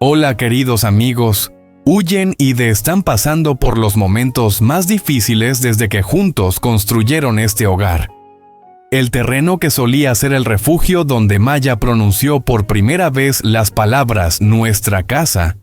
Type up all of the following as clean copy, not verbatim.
Hola queridos amigos, Huyen y De están pasando por los momentos más difíciles desde que juntos construyeron este hogar. El terreno que solía ser el refugio donde Maya pronunció por primera vez las palabras nuestra casa,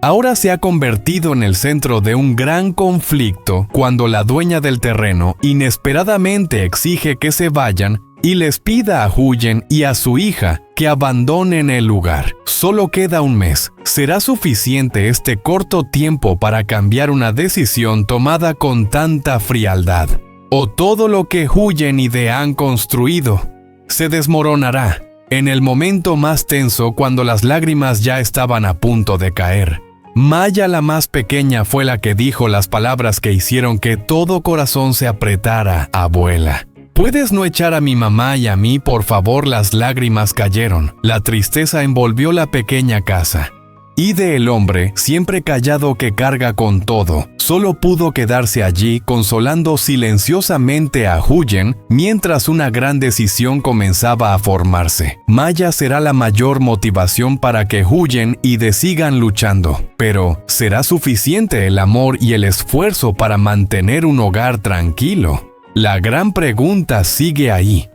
ahora se ha convertido en el centro de un gran conflicto cuando la dueña del terreno inesperadamente exige que se vayan y les pida a Huyen y a su hija que abandonen el lugar. Solo queda un mes. ¿Será suficiente este corto tiempo para cambiar una decisión tomada con tanta frialdad? ¿O todo lo que Huyen y De han construido se desmoronará en el momento más tenso cuando las lágrimas ya estaban a punto de caer? Maya, la más pequeña, fue la que dijo las palabras que hicieron que todo corazón se apretara. Abuela, ¿puedes no echar a mi mamá y a mí, por favor? Las lágrimas cayeron. La tristeza envolvió la pequeña casa. Y De, el hombre, siempre callado que carga con todo, solo pudo quedarse allí consolando silenciosamente a Huyen mientras una gran decisión comenzaba a formarse. Maya será la mayor motivación para que Huyen y De sigan luchando, pero ¿será suficiente el amor y el esfuerzo para mantener un hogar tranquilo? La gran pregunta sigue ahí.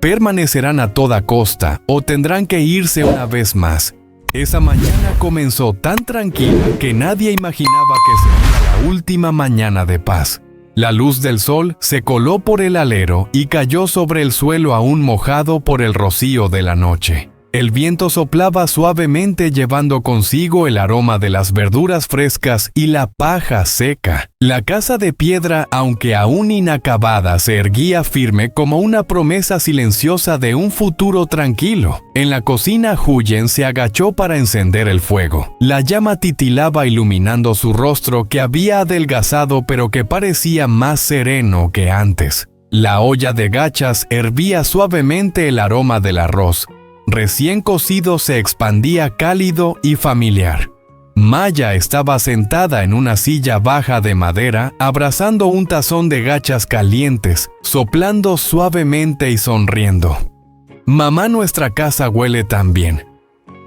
¿Permanecerán a toda costa o tendrán que irse una vez más? Esa mañana comenzó tan tranquila que nadie imaginaba que sería la última mañana de paz. La luz del sol se coló por el alero y cayó sobre el suelo aún mojado por el rocío de la noche. El viento soplaba suavemente llevando consigo el aroma de las verduras frescas y la paja seca. La casa de piedra, aunque aún inacabada, se erguía firme como una promesa silenciosa de un futuro tranquilo. En la cocina, Huyen se agachó para encender el fuego. La llama titilaba iluminando su rostro que había adelgazado pero que parecía más sereno que antes. La olla de gachas hervía suavemente el aroma del arroz. Recién cocido se expandía cálido y familiar. Maya estaba sentada en una silla baja de madera, abrazando un tazón de gachas calientes, soplando suavemente y sonriendo. Mamá, nuestra casa huele tan bien.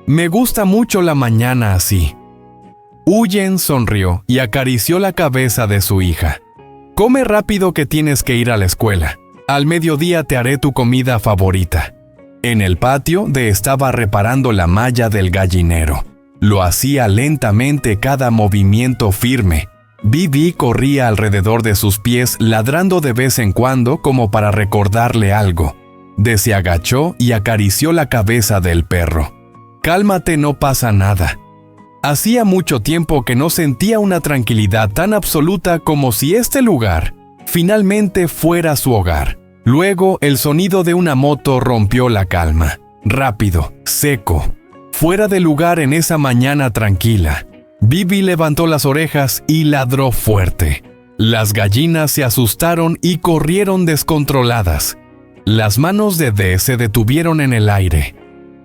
Me gusta mucho la mañana así. Huyen sonrió y acarició la cabeza de su hija. Come rápido que tienes que ir a la escuela. Al mediodía te haré tu comida favorita. En el patio, De estaba reparando la malla del gallinero. Lo hacía lentamente, cada movimiento firme. Bibi corría alrededor de sus pies, ladrando de vez en cuando como para recordarle algo. De se agachó y acarició la cabeza del perro. Cálmate, no pasa nada. Hacía mucho tiempo que no sentía una tranquilidad tan absoluta como si este lugar finalmente fuera su hogar. Luego, el sonido de una moto rompió la calma. Rápido, seco, fuera de lugar en esa mañana tranquila. Bibi levantó las orejas y ladró fuerte. Las gallinas se asustaron y corrieron descontroladas. Las manos de se detuvieron en el aire.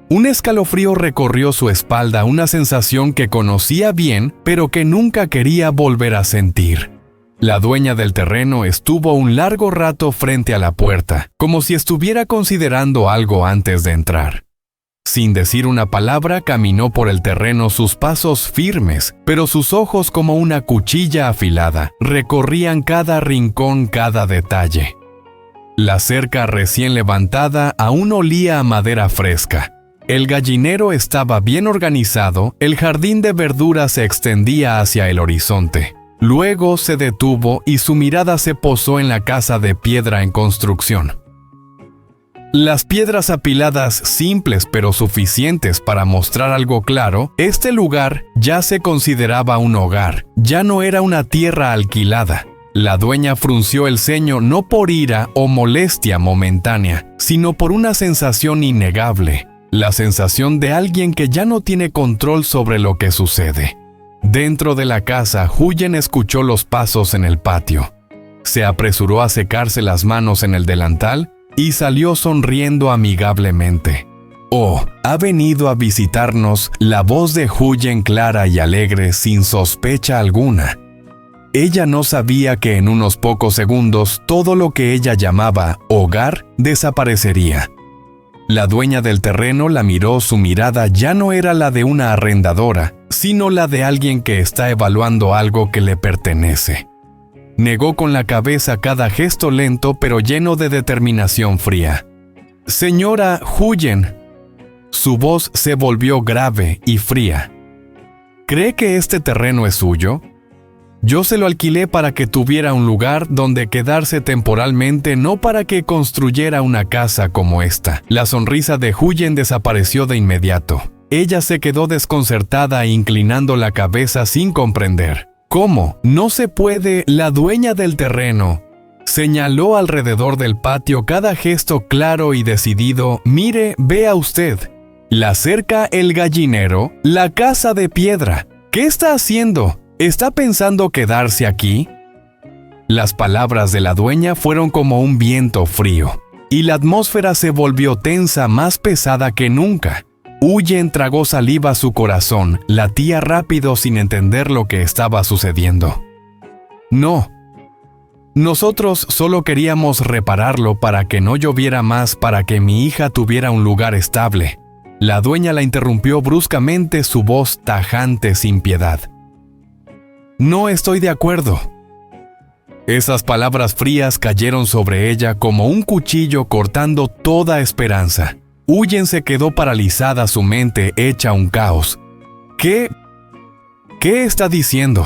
Un escalofrío recorrió su espalda, una sensación que conocía bien, pero que nunca quería volver a sentir. La dueña del terreno estuvo un largo rato frente a la puerta, como si estuviera considerando algo antes de entrar. Sin decir una palabra, caminó por el terreno, sus pasos firmes, pero sus ojos, como una cuchilla afilada, recorrían cada rincón, cada detalle. La cerca recién levantada aún olía a madera fresca. El gallinero estaba bien organizado, el jardín de verduras se extendía hacia el horizonte. Luego se detuvo y su mirada se posó en la casa de piedra en construcción. Las piedras apiladas, simples pero suficientes para mostrar algo claro, este lugar ya se consideraba un hogar, ya no era una tierra alquilada. La dueña frunció el ceño no por ira o molestia momentánea, sino por una sensación innegable, la sensación de alguien que ya no tiene control sobre lo que sucede. Dentro de la casa, Huyen escuchó los pasos en el patio. Se apresuró a secarse las manos en el delantal y salió sonriendo amigablemente. «Oh, ha venido a visitarnos», la voz de Huyen clara y alegre sin sospecha alguna. Ella no sabía que en unos pocos segundos todo lo que ella llamaba hogar desaparecería. La dueña del terreno la miró, su mirada ya no era la de una arrendadora, sino la de alguien que está evaluando algo que le pertenece. Negó con la cabeza cada gesto lento pero lleno de determinación fría. «Señora Huyen». Su voz se volvió grave y fría. «¿Cree que este terreno es suyo? Yo se lo alquilé para que tuviera un lugar donde quedarse temporalmente, no para que construyera una casa como esta». La sonrisa de Huyen desapareció de inmediato. Ella se quedó desconcertada, inclinando la cabeza sin comprender. «¿Cómo? No se puede. La dueña del terreno». Señaló alrededor del patio, cada gesto claro y decidido. «Mire, vea usted. La cerca, el gallinero, la casa de piedra. ¿Qué está haciendo? ¿Está pensando quedarse aquí?». Las palabras de la dueña fueron como un viento frío, y la atmósfera se volvió tensa, más pesada que nunca. Huyen tragó saliva a su corazón, latía rápido sin entender lo que estaba sucediendo. «No. Nosotros solo queríamos repararlo para que no lloviera más, para que mi hija tuviera un lugar estable». La dueña la interrumpió bruscamente, su voz tajante sin piedad. «No estoy de acuerdo». Esas palabras frías cayeron sobre ella como un cuchillo cortando toda esperanza. Huyen se quedó paralizada, su mente hecha un caos. ¿Qué está diciendo?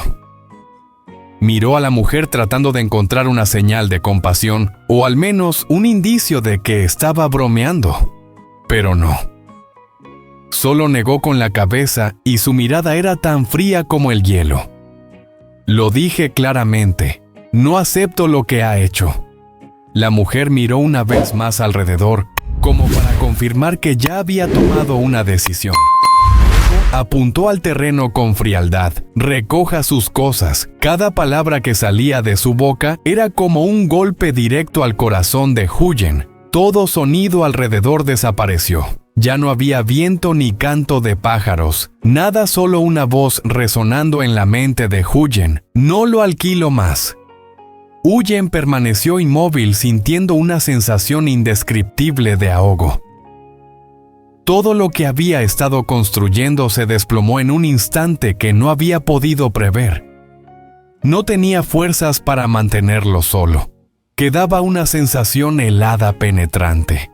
Miró a la mujer tratando de encontrar una señal de compasión, o al menos un indicio de que estaba bromeando. Pero no. Solo negó con la cabeza y su mirada era tan fría como el hielo. «Lo dije claramente, no acepto lo que ha hecho». La mujer miró una vez más alrededor, como para confirmar que ya había tomado una decisión. Apuntó al terreno con frialdad. «Recoja sus cosas». Cada palabra que salía de su boca era como un golpe directo al corazón de Huyen. Todo sonido alrededor desapareció. Ya no había viento ni canto de pájaros. Nada, solo una voz resonando en la mente de Huyen. «No lo alquilo más». Huyen permaneció inmóvil, sintiendo una sensación indescriptible de ahogo. Todo lo que había estado construyendo se desplomó en un instante que no había podido prever. No tenía fuerzas para mantenerlo solo. Quedaba una sensación helada penetrante.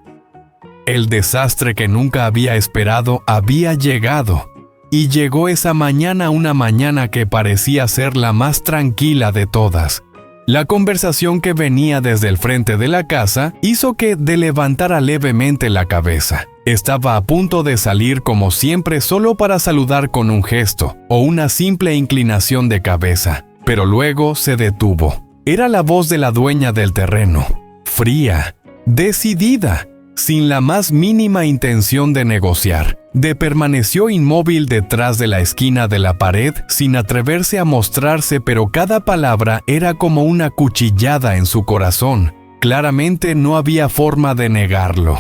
El desastre que nunca había esperado había llegado. Y llegó esa mañana, una mañana que parecía ser la más tranquila de todas. La conversación que venía desde el frente de la casa hizo que levantara levemente la cabeza. Estaba a punto de salir como siempre, solo para saludar con un gesto o una simple inclinación de cabeza, pero luego se detuvo. Era la voz de la dueña del terreno, fría, decidida, sin la más mínima intención de negociar. Permaneció inmóvil detrás de la esquina de la pared, sin atreverse a mostrarse, pero cada palabra era como una cuchillada en su corazón. Claramente no había forma de negarlo.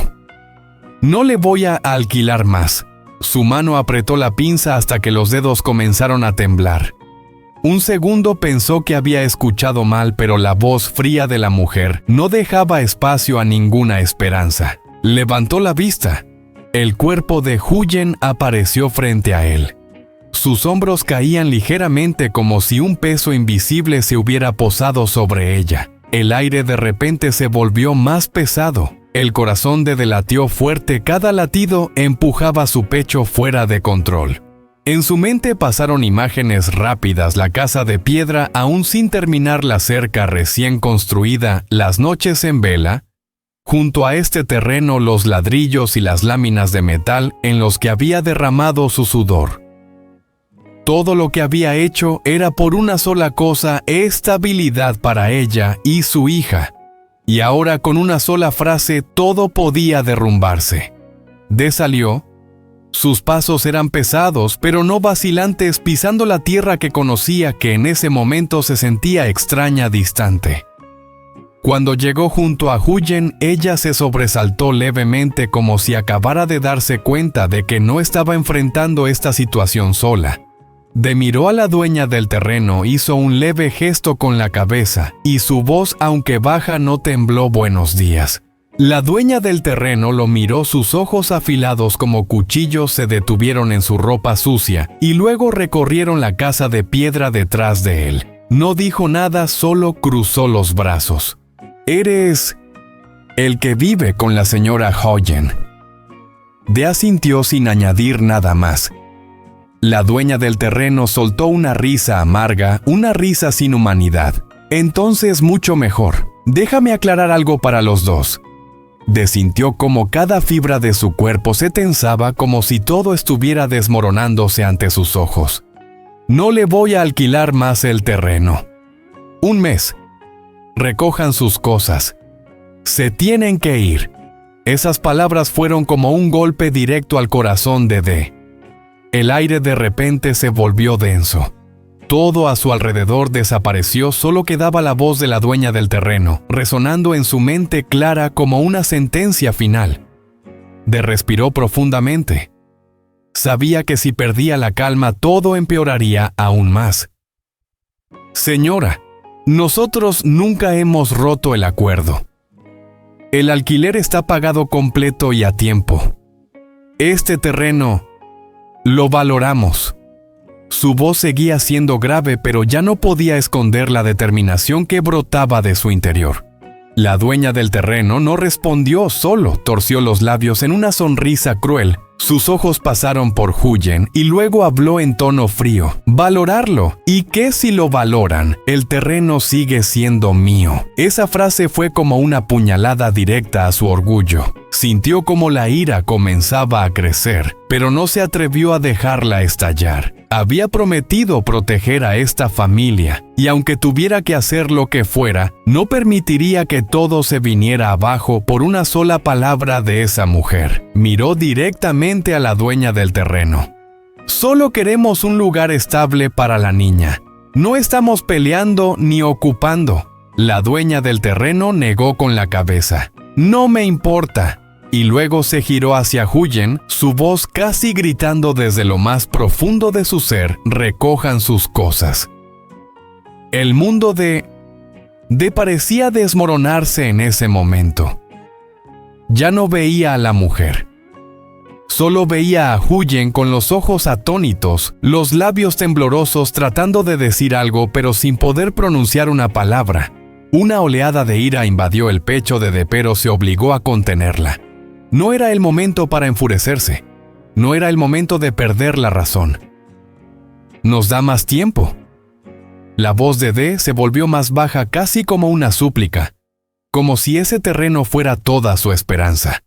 «No le voy a alquilar más». Su mano apretó la pinza hasta que los dedos comenzaron a temblar. Un segundo pensó que había escuchado mal, pero la voz fría de la mujer no dejaba espacio a ninguna esperanza. Levantó la vista. El cuerpo de Huyen apareció frente a él. Sus hombros caían ligeramente como si un peso invisible se hubiera posado sobre ella. El aire de repente se volvió más pesado. El corazón latió fuerte, cada latido empujaba su pecho fuera de control. En su mente pasaron imágenes rápidas: la casa de piedra aún sin terminar, la cerca recién construida, las noches en vela. Junto a este terreno, los ladrillos y las láminas de metal en los que había derramado su sudor. Todo lo que había hecho era por una sola cosa: estabilidad para ella y su hija. Y ahora, con una sola frase, todo podía derrumbarse. Salió. Sus pasos eran pesados, pero no vacilantes, pisando la tierra que conocía, que en ese momento se sentía extraña, distante. Cuando llegó junto a Huyen, ella se sobresaltó levemente, como si acabara de darse cuenta de que no estaba enfrentando esta situación sola. Miró a la dueña del terreno, hizo un leve gesto con la cabeza, y su voz, aunque baja, no tembló. «Buenos días». La dueña del terreno lo miró, sus ojos afilados como cuchillos se detuvieron en su ropa sucia y luego recorrieron la casa de piedra detrás de él. No dijo nada, solo cruzó los brazos. «¿Eres el que vive con la señora Huyen?». De asintió sin añadir nada más. La dueña del terreno soltó una risa amarga, una risa sin humanidad. «Entonces mucho mejor. Déjame aclarar algo para los dos». Desintió como cada fibra de su cuerpo se tensaba, como si todo estuviera desmoronándose ante sus ojos. «No le voy a alquilar más el terreno. 1 mes. Recojan sus cosas. Se tienen que ir». Esas palabras fueron como un golpe directo al corazón de D. El aire de repente se volvió denso. Todo a su alrededor desapareció, solo quedaba la voz de la dueña del terreno, resonando en su mente clara como una sentencia final. D respiró profundamente. Sabía que si perdía la calma todo empeoraría aún más. «Señora, nosotros nunca hemos roto el acuerdo. El alquiler está pagado completo y a tiempo. Este terreno lo valoramos». Su voz seguía siendo grave, pero ya no podía esconder la determinación que brotaba de su interior. La dueña del terreno no respondió, solo torció los labios en una sonrisa cruel. Sus ojos pasaron por Huyen y luego habló en tono frío. «Valorarlo. ¿Y qué si lo valoran? El terreno sigue siendo mío». Esa frase fue como una puñalada directa a su orgullo. Sintió como la ira comenzaba a crecer, pero no se atrevió a dejarla estallar. Había prometido proteger a esta familia, y aunque tuviera que hacer lo que fuera, no permitiría que todo se viniera abajo por una sola palabra de esa mujer. Miró directamente a la dueña del terreno. «Solo queremos un lugar estable para la niña. No estamos peleando ni ocupando». La dueña del terreno negó con la cabeza. «No me importa». Y luego se giró hacia Huyen, su voz casi gritando desde lo más profundo de su ser: «Recojan sus cosas». El mundo de parecía desmoronarse en ese momento. Ya no veía a la mujer. Solo veía a Huyen con los ojos atónitos, los labios temblorosos tratando de decir algo pero sin poder pronunciar una palabra. Una oleada de ira invadió el pecho de D, pero se obligó a contenerla. No era el momento para enfurecerse. No era el momento de perder la razón. «¿Nos da más tiempo?». La voz de D se volvió más baja, casi como una súplica, como si ese terreno fuera toda su esperanza.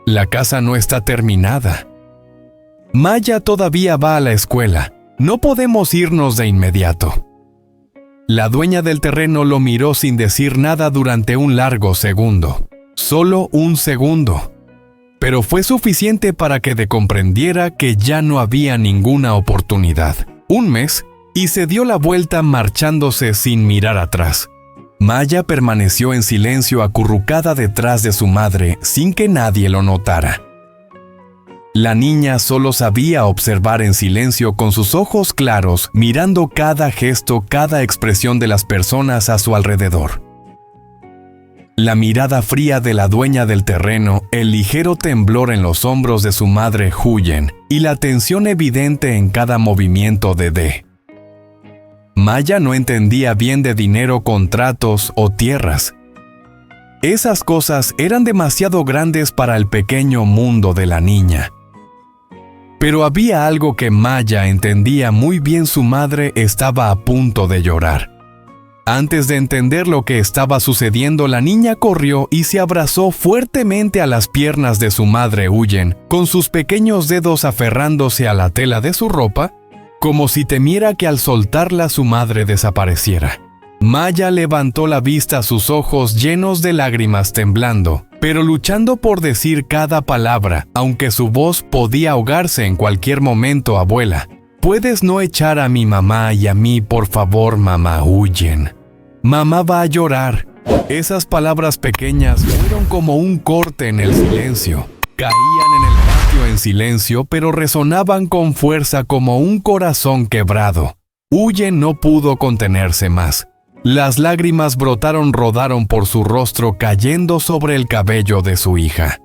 «La casa no está terminada. Maya todavía va a la escuela. No podemos irnos de inmediato». La dueña del terreno lo miró sin decir nada durante un largo segundo. Solo un segundo. Pero fue suficiente para que D comprendiera que ya no había ninguna oportunidad. 1 mes, y se dio la vuelta marchándose sin mirar atrás. Maya permaneció en silencio acurrucada detrás de su madre sin que nadie lo notara. La niña solo sabía observar en silencio con sus ojos claros, mirando cada gesto, cada expresión de las personas a su alrededor. La mirada fría de la dueña del terreno, el ligero temblor en los hombros de su madre Huyen y la tensión evidente en cada movimiento de D. Maya no entendía bien de dinero, contratos o tierras. Esas cosas eran demasiado grandes para el pequeño mundo de la niña. Pero había algo que Maya entendía muy bien: su madre estaba a punto de llorar. Antes de entender lo que estaba sucediendo, la niña corrió y se abrazó fuertemente a las piernas de su madre Huyen, con sus pequeños dedos aferrándose a la tela de su ropa, como si temiera que al soltarla su madre desapareciera. Maya levantó la vista, sus ojos llenos de lágrimas, temblando, pero luchando por decir cada palabra, aunque su voz podía ahogarse en cualquier momento. «Abuela, ¿puedes no echar a mi mamá y a mí, por favor, mamá Huyen? Mamá va a llorar». Esas palabras pequeñas fueron como un corte en el silencio. Caían en el patio en silencio, pero resonaban con fuerza como un corazón quebrado. Huyen no pudo contenerse más. Las lágrimas rodaron por su rostro cayendo sobre el cabello de su hija.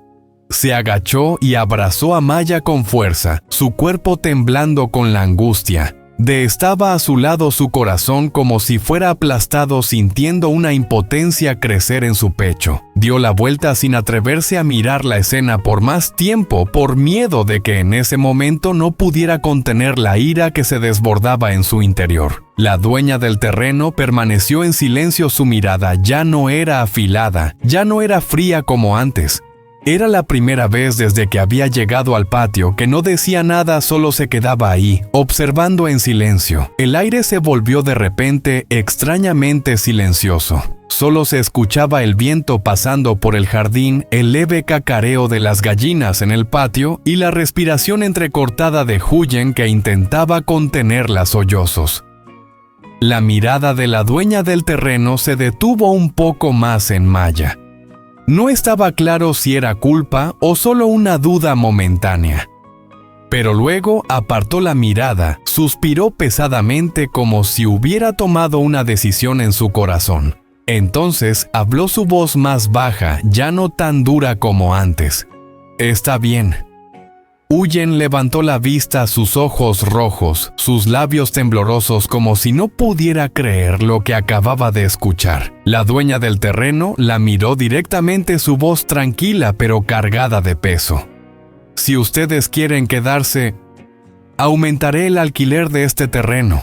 Se agachó y abrazó a Maya con fuerza, su cuerpo temblando con la angustia. Estaba a su lado su corazón como si fuera aplastado, sintiendo una impotencia crecer en su pecho. Dio la vuelta sin atreverse a mirar la escena por más tiempo, por miedo de que en ese momento no pudiera contener la ira que se desbordaba en su interior. La dueña del terreno permaneció en silencio. Su mirada ya no era afilada, ya no era fría como antes. Era la primera vez desde que había llegado al patio que no decía nada, solo se quedaba ahí, observando en silencio. El aire se volvió de repente extrañamente silencioso. Solo se escuchaba el viento pasando por el jardín, el leve cacareo de las gallinas en el patio y la respiración entrecortada de Huyen, que intentaba contener los sollozos. La mirada de la dueña del terreno se detuvo un poco más en Maya. No estaba claro si era culpa o solo una duda momentánea. Pero luego apartó la mirada, suspiró pesadamente como si hubiera tomado una decisión en su corazón. Entonces habló su voz más baja, ya no tan dura como antes. «Está bien». Huyen levantó la vista, sus ojos rojos, sus labios temblorosos, como si no pudiera creer lo que acababa de escuchar. La dueña del terreno la miró directamente, su voz tranquila pero cargada de peso. «Si ustedes quieren quedarse, aumentaré el alquiler de este terreno».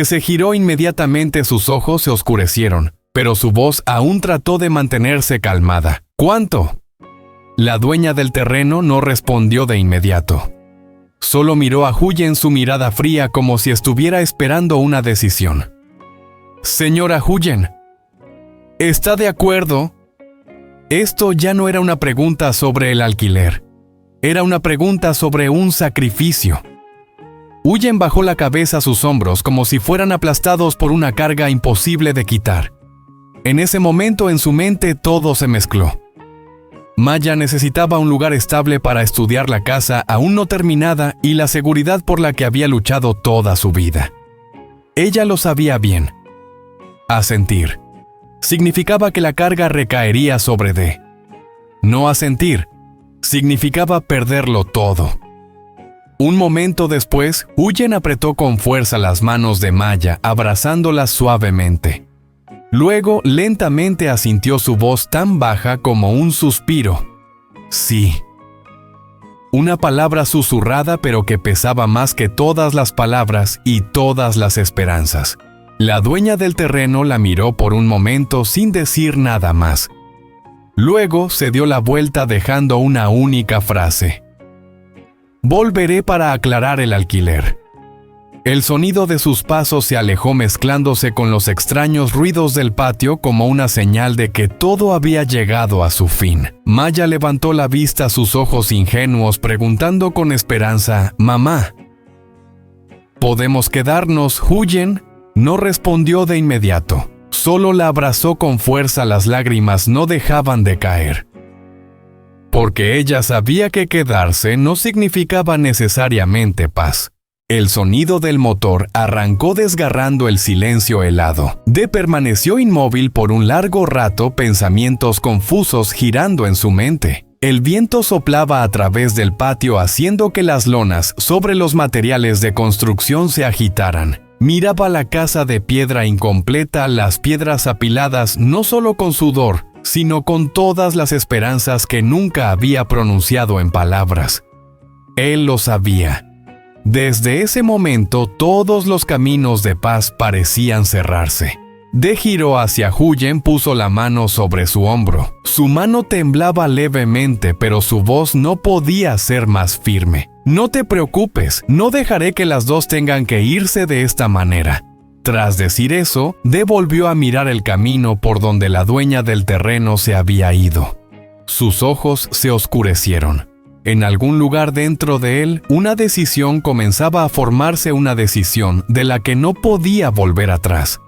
Se giró inmediatamente, sus ojos se oscurecieron, pero su voz aún trató de mantenerse calmada. «¿Cuánto?». La dueña del terreno no respondió de inmediato. Solo miró a Huyen, su mirada fría, como si estuviera esperando una decisión. «Señora Huyen, ¿está de acuerdo?». Esto ya no era una pregunta sobre el alquiler. Era una pregunta sobre un sacrificio. Huyen bajó la cabeza a sus hombros como si fueran aplastados por una carga imposible de quitar. En ese momento en su mente todo se mezcló. Maya necesitaba un lugar estable para estudiar, la casa aún no terminada y la seguridad por la que había luchado toda su vida. Ella lo sabía bien. Asentir significaba que la carga recaería sobre D. No asentir significaba perderlo todo. Un momento después, Huyen apretó con fuerza las manos de Maya, abrazándolas suavemente. Luego, lentamente asintió, su voz tan baja como un suspiro. «Sí». Una palabra susurrada pero que pesaba más que todas las palabras y todas las esperanzas. La dueña del terreno la miró por un momento sin decir nada más. Luego se dio la vuelta dejando una única frase: «Volveré para aclarar el alquiler». El sonido de sus pasos se alejó mezclándose con los extraños ruidos del patio como una señal de que todo había llegado a su fin. Maya levantó la vista, sus ojos ingenuos, preguntando con esperanza: «Mamá, ¿podemos quedarnos?» Huyen no respondió de inmediato. Solo la abrazó con fuerza, las lágrimas no dejaban de caer. Porque ella sabía que quedarse no significaba necesariamente paz. El sonido del motor arrancó desgarrando el silencio helado. Permaneció inmóvil por un largo rato, pensamientos confusos girando en su mente. El viento soplaba a través del patio haciendo que las lonas sobre los materiales de construcción se agitaran. Miraba la casa de piedra incompleta, las piedras apiladas no solo con sudor, sino con todas las esperanzas que nunca había pronunciado en palabras. Él lo sabía. Desde ese momento todos los caminos de paz parecían cerrarse. Giró hacia Huyen, puso la mano sobre su hombro. Su mano temblaba levemente, pero su voz no podía ser más firme. «No te preocupes, no dejaré que las dos tengan que irse de esta manera». Tras decir eso, volvió a mirar el camino por donde la dueña del terreno se había ido. Sus ojos se oscurecieron. En algún lugar dentro de él, una decisión comenzaba a formarse, una decisión de la que no podía volver atrás.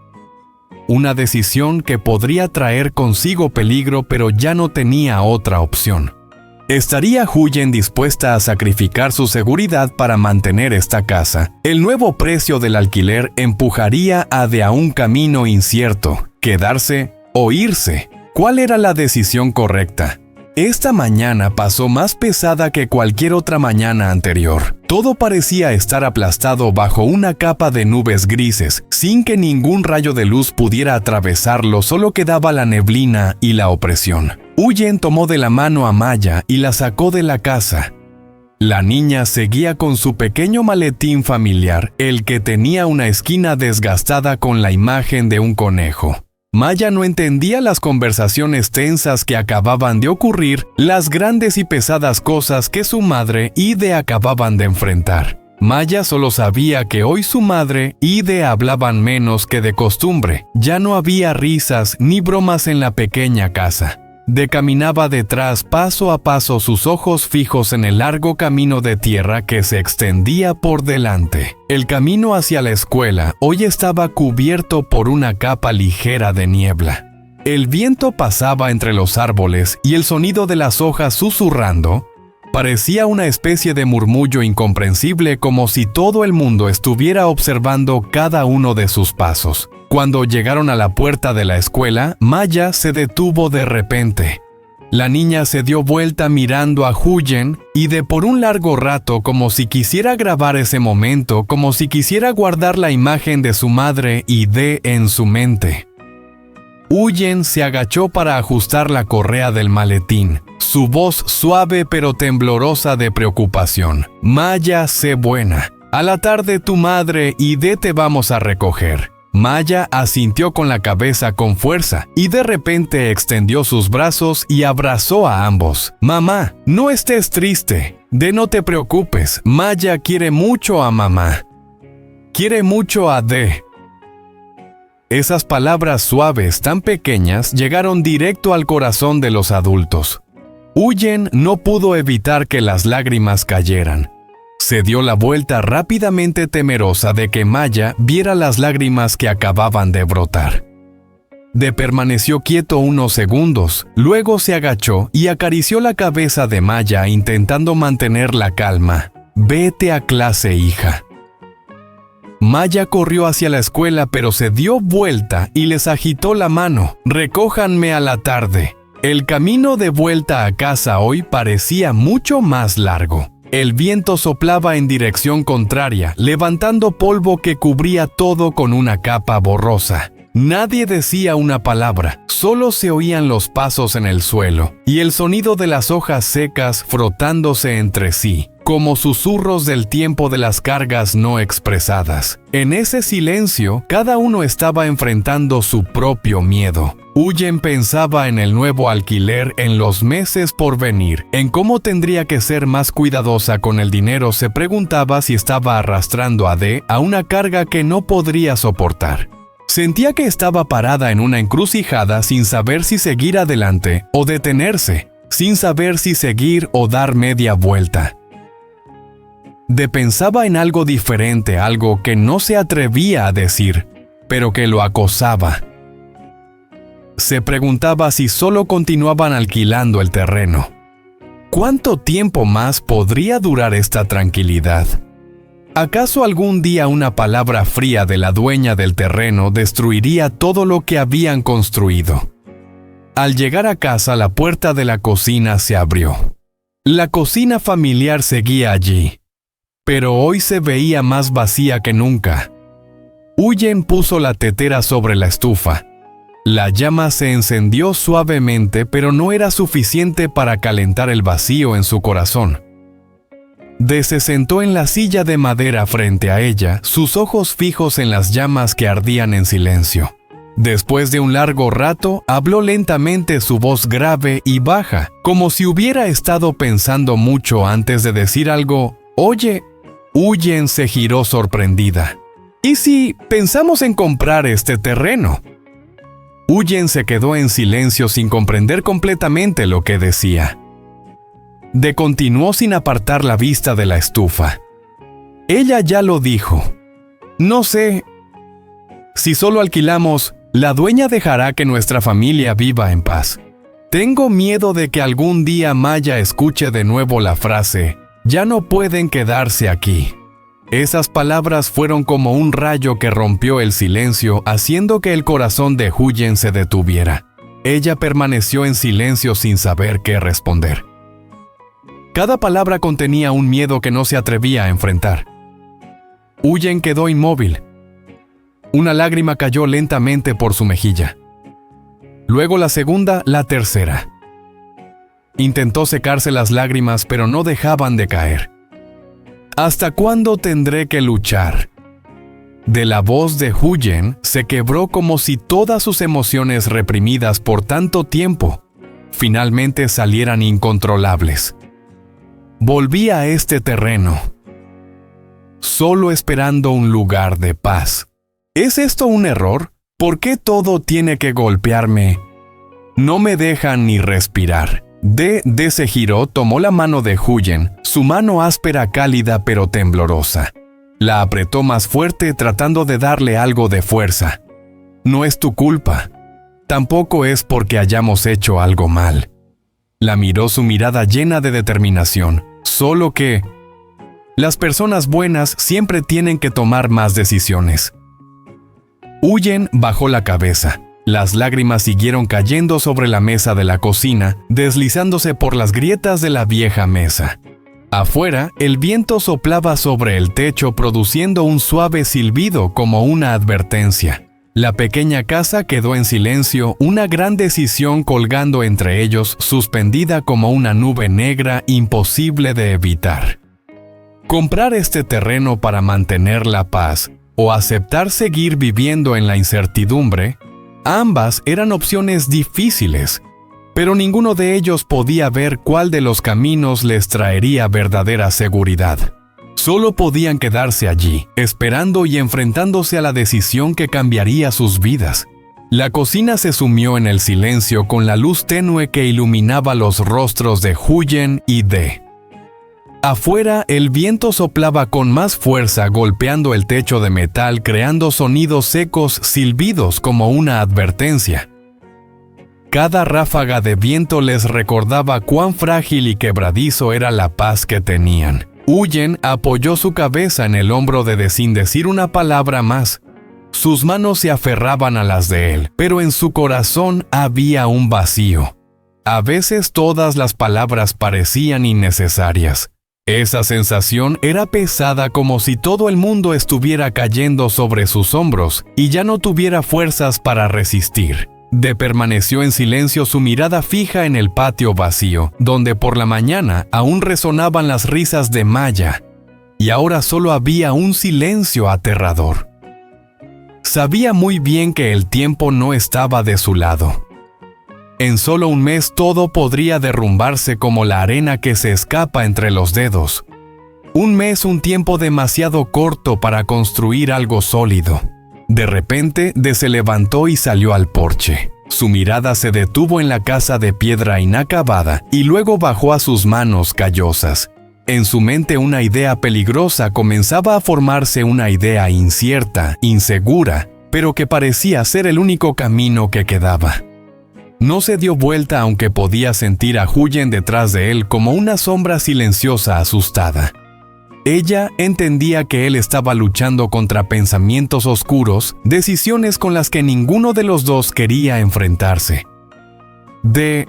Una decisión que podría traer consigo peligro, pero ya no tenía otra opción. ¿Estaría Huyen dispuesta a sacrificar su seguridad para mantener esta casa? El nuevo precio del alquiler empujaría a De a un camino incierto, quedarse o irse. ¿Cuál era la decisión correcta? Esta mañana pasó más pesada que cualquier otra mañana anterior. Todo parecía estar aplastado bajo una capa de nubes grises, sin que ningún rayo de luz pudiera atravesarlo, solo quedaba la neblina y la opresión. Huyen tomó de la mano a Maya y la sacó de la casa. La niña seguía con su pequeño maletín familiar, el que tenía una esquina desgastada con la imagen de un conejo. Maya no entendía las conversaciones tensas que acababan de ocurrir, las grandes y pesadas cosas que su madre y Ide acababan de enfrentar. Maya solo sabía que hoy su madre y Ide hablaban menos que de costumbre. Ya no había risas ni bromas en la pequeña casa. De caminaba detrás paso a paso, sus ojos fijos en el largo camino de tierra que se extendía por delante. El camino hacia la escuela hoy estaba cubierto por una capa ligera de niebla. El viento pasaba entre los árboles y el sonido de las hojas susurrando parecía una especie de murmullo incomprensible, como si todo el mundo estuviera observando cada uno de sus pasos. Cuando llegaron a la puerta de la escuela, Maya se detuvo de repente. La niña se dio vuelta mirando a Huyen y por un largo rato, como si quisiera grabar ese momento, como si quisiera guardar la imagen de su madre y Ide en su mente. Huyen se agachó para ajustar la correa del maletín, su voz suave pero temblorosa de preocupación. Maya, sé buena. A la tarde tu madre y Ide te vamos a recoger. Maya asintió con la cabeza con fuerza y de repente extendió sus brazos y abrazó a ambos. Mamá, no estés triste. Ide, no te preocupes. Maya quiere mucho a mamá. Quiere mucho a Ide. Esas palabras suaves tan pequeñas llegaron directo al corazón de los adultos. Huyen no pudo evitar que las lágrimas cayeran. Se dio la vuelta rápidamente, temerosa de que Maya viera las lágrimas que acababan de brotar. Ide permaneció quieto unos segundos, luego se agachó y acarició la cabeza de Maya intentando mantener la calma. Vete a clase, hija. Maya corrió hacia la escuela, pero se dio vuelta y les agitó la mano. Recójanme a la tarde. El camino de vuelta a casa hoy parecía mucho más largo. El viento soplaba en dirección contraria, levantando polvo que cubría todo con una capa borrosa. Nadie decía una palabra, solo se oían los pasos en el suelo y el sonido de las hojas secas frotándose entre sí, como susurros del tiempo de las cargas no expresadas. En ese silencio, cada uno estaba enfrentando su propio miedo. Huyen pensaba en el nuevo alquiler, en los meses por venir, en cómo tendría que ser más cuidadosa con el dinero. Se preguntaba si estaba arrastrando a Ide a una carga que no podría soportar. Sentía que estaba parada en una encrucijada sin saber si seguir adelante o detenerse, sin saber si seguir o dar media vuelta. Ide pensaba en algo diferente, algo que no se atrevía a decir, pero que lo acosaba. Se preguntaba si solo continuaban alquilando el terreno. ¿Cuánto tiempo más podría durar esta tranquilidad? ¿Acaso algún día una palabra fría de la dueña del terreno destruiría todo lo que habían construido? Al llegar a casa, la puerta de la cocina se abrió. La cocina familiar seguía allí, pero hoy se veía más vacía que nunca. Huyen puso la tetera sobre la estufa. La llama se encendió suavemente, pero no era suficiente para calentar el vacío en su corazón. Ide se sentó en la silla de madera frente a ella, sus ojos fijos en las llamas que ardían en silencio. Después de un largo rato, habló lentamente, su voz grave y baja, como si hubiera estado pensando mucho antes de decir algo. Oye, Huyen se giró sorprendida. ¿Y si pensamos en comprar este terreno? Huyen se quedó en silencio sin comprender completamente lo que decía. Ide continuó sin apartar la vista de la estufa. Ella ya lo dijo. No sé. Si solo alquilamos, la dueña dejará que nuestra familia viva en paz. Tengo miedo de que algún día Maya escuche de nuevo la frase, ya no pueden quedarse aquí. Esas palabras fueron como un rayo que rompió el silencio, haciendo que el corazón de Huyen se detuviera. Ella permaneció en silencio sin saber qué responder. Cada palabra contenía un miedo que no se atrevía a enfrentar. Huyen quedó inmóvil. Una lágrima cayó lentamente por su mejilla. Luego la segunda, la tercera. Intentó secarse las lágrimas, pero no dejaban de caer. ¿Hasta cuándo tendré que luchar? De la voz de Huyen se quebró como si todas sus emociones reprimidas por tanto tiempo finalmente salieran incontrolables. Volví a este terreno, solo esperando un lugar de paz. ¿Es esto un error? ¿Por qué todo tiene que golpearme? No me dejan ni respirar. D se giró, tomó la mano de Huyen, su mano áspera, cálida pero temblorosa. La apretó más fuerte tratando de darle algo de fuerza. No es tu culpa. Tampoco es porque hayamos hecho algo mal. La miró, su mirada llena de determinación. Solo que las personas buenas siempre tienen que tomar más decisiones. Huyen bajó la cabeza. Las lágrimas siguieron cayendo sobre la mesa de la cocina, deslizándose por las grietas de la vieja mesa. Afuera, el viento soplaba sobre el techo produciendo un suave silbido como una advertencia. La pequeña casa quedó en silencio, una gran decisión colgando entre ellos, suspendida como una nube negra imposible de evitar. Comprar este terreno para mantener la paz o aceptar seguir viviendo en la incertidumbre. Ambas eran opciones difíciles, pero ninguno de ellos podía ver cuál de los caminos les traería verdadera seguridad. Solo podían quedarse allí, esperando y enfrentándose a la decisión que cambiaría sus vidas. La cocina se sumió en el silencio con la luz tenue que iluminaba los rostros de Huyen y D. Afuera, el viento soplaba con más fuerza, golpeando el techo de metal, creando sonidos secos, silbidos como una advertencia. Cada ráfaga de viento les recordaba cuán frágil y quebradizo era la paz que tenían. Huyen apoyó su cabeza en el hombro de D sin decir una palabra más. Sus manos se aferraban a las de él, pero en su corazón había un vacío. A veces todas las palabras parecían innecesarias. Esa sensación era pesada, como si todo el mundo estuviera cayendo sobre sus hombros y ya no tuviera fuerzas para resistir. D permaneció en silencio, su mirada fija en el patio vacío, donde por la mañana aún resonaban las risas de Maya, y ahora solo había un silencio aterrador. Sabía muy bien que el tiempo no estaba de su lado. En solo un mes todo podría derrumbarse como la arena que se escapa entre los dedos. Un mes, un tiempo demasiado corto para construir algo sólido. De repente, D se levantó y salió al porche. Su mirada se detuvo en la casa de piedra inacabada y luego bajó a sus manos callosas. En su mente una idea peligrosa comenzaba a formarse, una idea incierta, insegura, pero que parecía ser el único camino que quedaba. No se dio vuelta, aunque podía sentir a Huyen detrás de él como una sombra silenciosa asustada. Ella entendía que él estaba luchando contra pensamientos oscuros, decisiones con las que ninguno de los dos quería enfrentarse. D.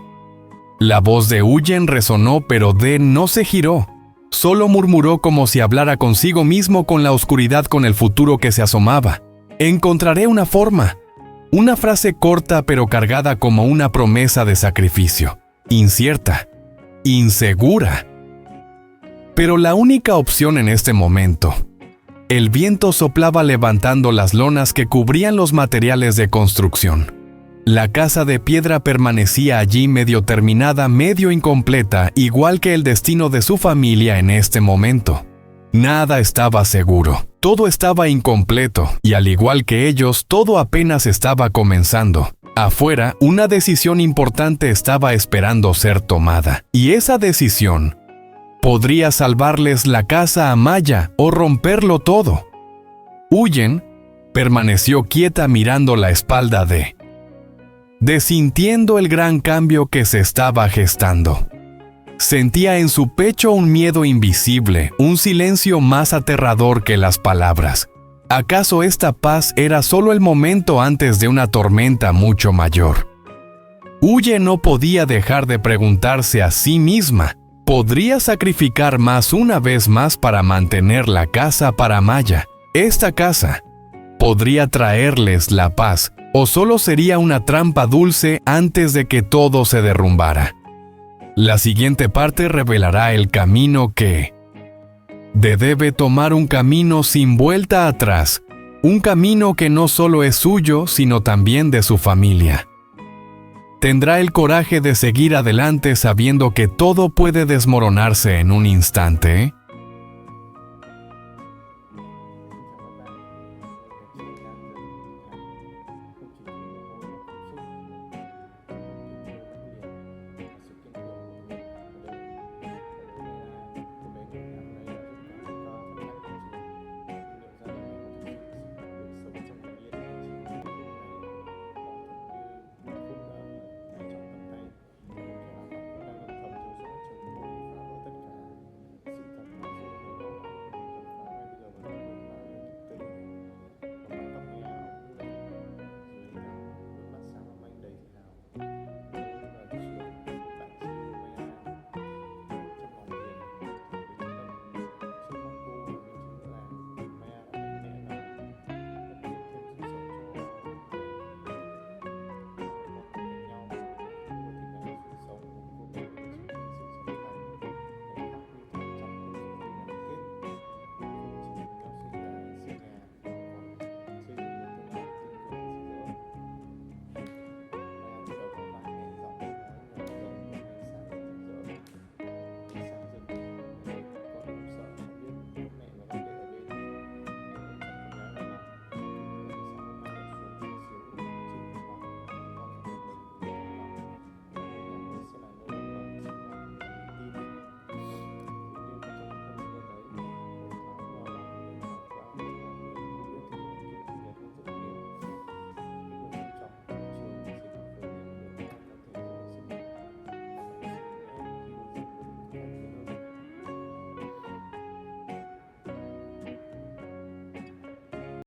La voz de Huyen resonó, pero D no se giró. Solo murmuró como si hablara consigo mismo, con la oscuridad, con el futuro que se asomaba. Encontraré una forma. Una frase corta pero cargada como una promesa de sacrificio. Incierta. Insegura. Pero la única opción en este momento. El viento soplaba levantando las lonas que cubrían los materiales de construcción. La casa de piedra permanecía allí, medio terminada, medio incompleta, igual que el destino de su familia en este momento. Nada estaba seguro, todo estaba incompleto, y al igual que ellos, todo apenas estaba comenzando. Afuera, una decisión importante estaba esperando ser tomada, y esa decisión podría salvarles la casa a Maya o romperlo todo. Huyen permaneció quieta mirando la espalda de desintiendo el gran cambio que se estaba gestando. Sentía en su pecho un miedo invisible, un silencio más aterrador que las palabras. ¿Acaso esta paz era solo el momento antes de una tormenta mucho mayor? Huye no podía dejar de preguntarse a sí misma, ¿podría sacrificar más una vez más para mantener la casa para Maya? Esta casa podría traerles la paz, o solo sería una trampa dulce antes de que todo se derrumbara. La siguiente parte revelará el camino que debe tomar, un camino sin vuelta atrás, un camino que no solo es suyo, sino también de su familia. Tendrá el coraje de seguir adelante sabiendo que todo puede desmoronarse en un instante.